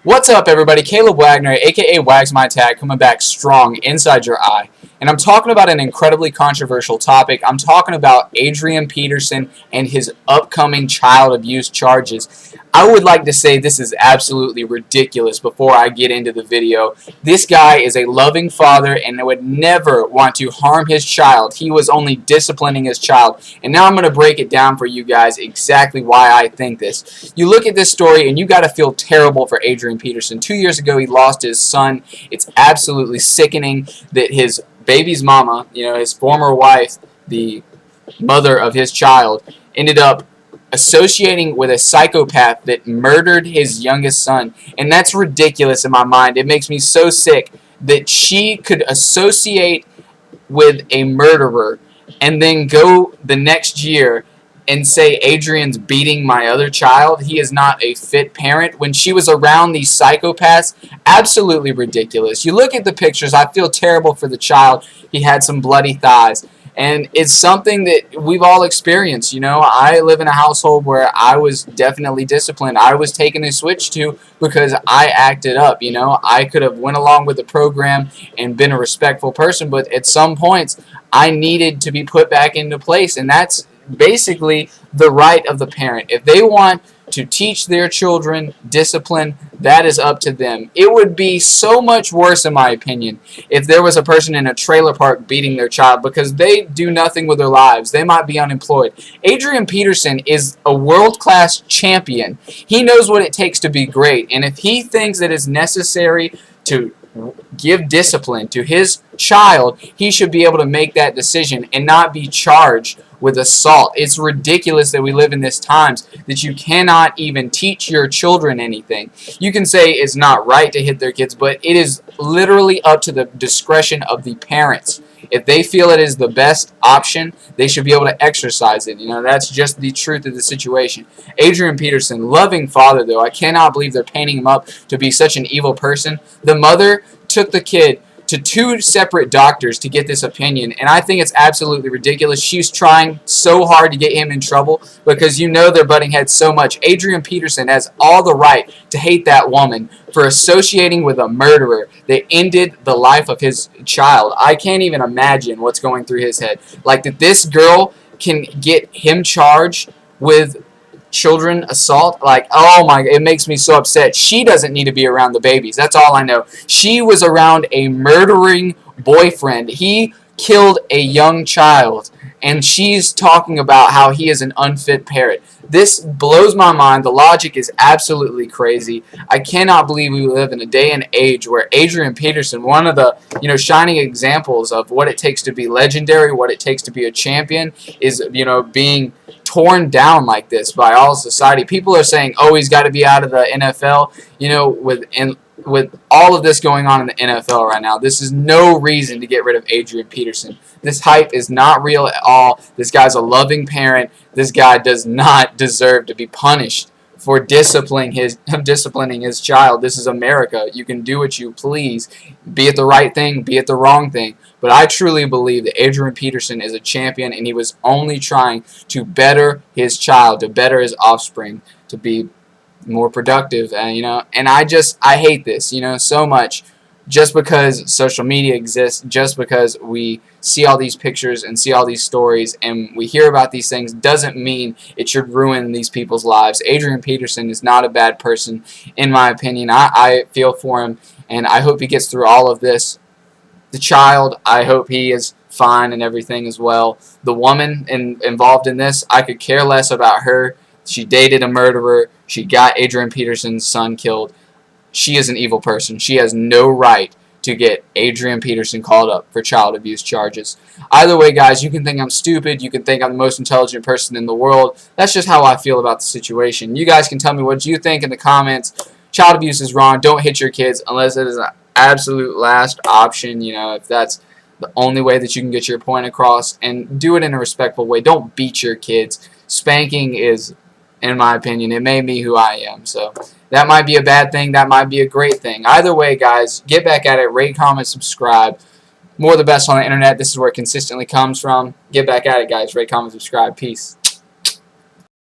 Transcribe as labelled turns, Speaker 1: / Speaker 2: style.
Speaker 1: What's up, everybody? Caleb Wagner, aka Wags My Tag, coming back strong inside your eye. And I'm talking about an incredibly controversial topic. I'm talking about Adrian Peterson and his upcoming child abuse charges. I would like to say this is absolutely ridiculous before I get into the video. This guy is a loving father and would never want to harm his child. He was only disciplining his child. And now I'm going to break it down for you guys exactly why I think this. You look at this story and you got to feel terrible for Adrian Peterson. 2 years ago, he lost his son. It's absolutely sickening that his baby's mama, his former wife, the mother of his child, ended up associating with a psychopath that murdered his youngest son. And that's ridiculous in my mind. It makes me so sick that she could associate with a murderer and then go the next year and say Adrian's beating my other child. He is not a fit parent when she was around these psychopaths. Absolutely ridiculous. You look at the pictures, I feel terrible for the child. He had some bloody thighs. And it's something that we've all experienced. I live in a household where I was definitely disciplined. I was taken a switch to because I acted up. I could have went along with the program and been a respectful person, but at some points I needed to be put back into place, and that's basically the right of the parent. If they want to teach their children discipline, that is up to them. It would be so much worse, in my opinion, if there was a person in a trailer park beating their child because they do nothing with their lives. They might be unemployed. Adrian Peterson is a world-class champion. He knows what it takes to be great, and if he thinks that it's necessary to give discipline to his child, he should be able to make that decision and not be charged with assault. It's ridiculous that we live in this times that you cannot even teach your children anything. You can say it's not right to hit their kids, but it is literally up to the discretion of the parents. If they feel it is the best option, they should be able to exercise it. That's just the truth of the situation. Adrian Peterson, loving father, though. I cannot believe they're painting him up to be such an evil person. The mother took the kid to 2 separate doctors to get this opinion, and I think it's absolutely ridiculous. She's trying so hard to get him in trouble because they're butting heads so much. Adrian Peterson has all the right to hate that woman for associating with a murderer that ended the life of his child. I can't even imagine what's going through his head. Like, that this girl can get him charged with children assault. Like, oh my, it makes me so upset. She doesn't need to be around the babies. That's all I know. She was around a murdering boyfriend. He killed a young child, and she's talking about how he is an unfit parent. This blows my mind. The logic is absolutely crazy. I cannot believe we live in a day and age where Adrian Peterson, one of the shining examples of what it takes to be legendary, what it takes to be a champion, is being torn down like this by all society. People are saying, oh, he's got to be out of the NFL. With all of this going on in the NFL right now, this is no reason to get rid of Adrian Peterson. This hype is not real at all. This guy's a loving parent. This guy does not deserve to be punished for disciplining his child. This is America. You can do what you please. Be it the right thing, be it the wrong thing. But I truly believe that Adrian Peterson is a champion, and he was only trying to better his child, to better his offspring, to be more productive. And I hate this, so much. Just because social media exists, just because we see all these pictures and see all these stories and we hear about these things, doesn't mean it should ruin these people's lives. Adrian Peterson is not a bad person, in my opinion. I feel for him, and I hope he gets through all of this. The child, I hope he is fine and everything as well. The woman involved in this, I could care less about her. She dated a murderer. She got Adrian Peterson's son killed. She is an evil person. She has no right to get Adrian Peterson called up for child abuse charges. Either way, guys, you can think I'm stupid. You can think I'm the most intelligent person in the world. That's just how I feel about the situation. You guys can tell me what you think in the comments. Child abuse is wrong. Don't hit your kids unless it is an absolute last option. If that's the only way that you can get your point across, and do it in a respectful way. Don't beat your kids. Spanking is, in my opinion, it made me who I am. So that might be a bad thing. That might be a great thing. Either way, guys, get back at it. Rate, comment, subscribe. More of the best on the internet. This is where it consistently comes from. Get back at it, guys. Rate, comment, subscribe. Peace.